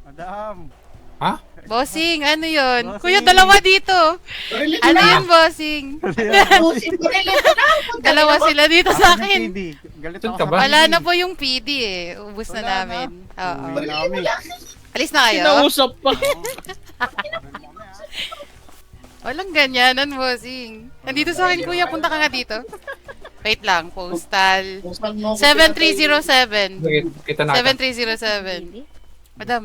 Madam. Ha? Bossing, ano yun? Bossing. Kuya, dalawa dito. Relate Ano na. yun, bossing? Pusin ko relate na. Dalawa sila dito sa Ako ng akin. PD. Galit Saan ako ka sa ba? Wala PD. na po yung PD eh. Ubus na Wala na. namin. Oo. Uwi na kami. Alis na kayo? Kinausap pa. Walang ganyanan, bossing. Nandito sa akin, kuya. Punta ka nga dito. Wait lang. Postal. 7307. Sige, kita na. 7307. Madam.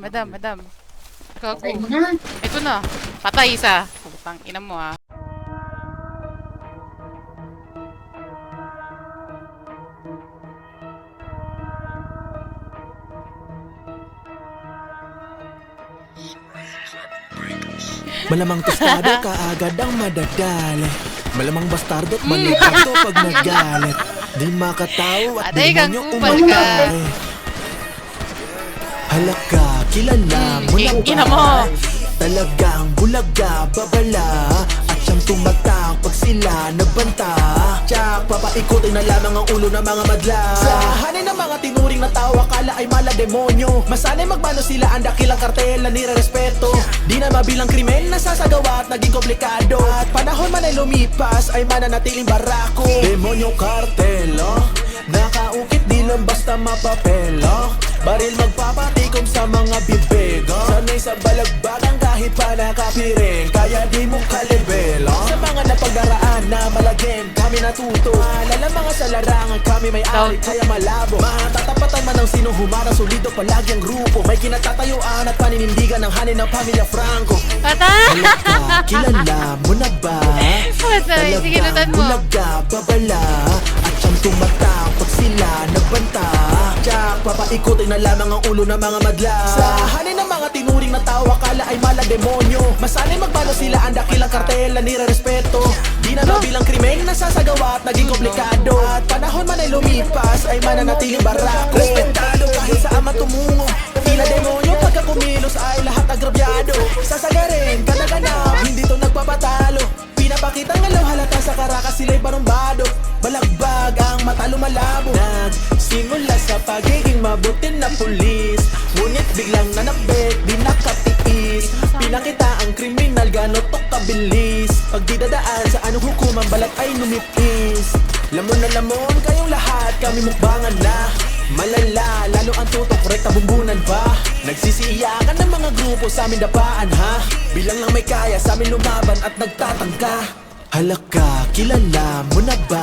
Patay mo Kaku. na. Ito na. Patay isa. Putang ina mo ah. Malamang tostado kaagad ang madadali. Malamang bastardo't manukato pag nagalit. Di makatawa at Atay, di kang mo kupal ka. Halaka, kilala mo na Ina ba? mo. Talagang bulaga, babala. At siyang tumatang pag sila nabanta. Tsak, papaikutin na lamang ang ulo ng mga madla. Sa hanin ng mga tinuring na tao, akala ay mala demonyo. Masanay magmano sila ang dakilang kartel na nire-respeto. Di na mabilang krimen na sasagawa at naging komplikado. At panahon man ay lumipas, ay mananatiling barako. Demonyo kartel, oh. Nakaukit di lang basta mapapelo. Baril magpapatikom sa mga bibig, oh. Sanay sa balagbagang kahit pa nakapiring. Kaya di mo kalibel, oh. Sa mga napagdaraan na malagim kami natuto. Alala mga sa larangan kami may ari kaya malabo. Matatapatan man ng sinong humarang solido palagi ang grupo. May kinatatayuan at paninindigan ng hanin ng pamilya Franco. Patay! Halaka, kilala mo na ba? Patay. Sige, lutan mo. Bulaga, babala. At siyang tumatang pag sila nagbanta. Tsak, papaikutin na lamang ang ulo ng mga madla. Sa hanin ng mga tinuring na tao, akala ay mala demonyo. Masanay magmano sila ang dakilang kartel na nire-respeto. Di na mabilang krimen na sasagawa at naging komplikado. At panahon man ay lumipas, ay mananatiling barako. Respetado kahit saan man tumungo. Tila demonyo pagka kumilos ay lahat agrabyado. Sasagarin, kanaganap, hindi to nagpapatalo. Pinapakita ng alaw halata sa Caracas sila'y parumbado. Balagbag ang mata lumalabo. Nagsimula sa pagiging mabuti na pulis. Ngunit biglang nanabik, di nakatiis. Pinakita ang kriminal, gano't to kabilis. Pag di dadaan sa anong hukuman, balat ay numipis. Lamon na lamon kayong lahat, kami mukbangan na. Malala, lalo ang tutok, rekta bumbunan pa. Nagsisiyakan ng mga grupo sa amin dapaan ha. Bilang lang may kaya sa amin lumaban at nagtatangka. Halaka, kilala mo na ba?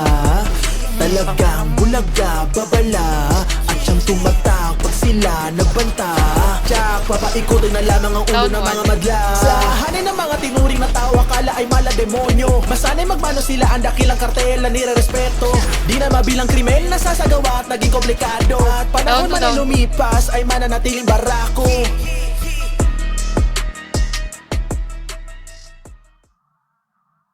Talagang bulaga, babala. At siyang tumatang pag sila nagbanta. Tsak, papaikutin na lamang ang ulo ng mga madla. Sa hanin ng mga tinuring na tao, akala ay mala demonyo. Masanay magmano sila ang dakilang kartel na nire-respeto. Di na mabilang krimen na sasagawa at naging komplikado. At panahon man ay lumipas, ay mananatiling barako.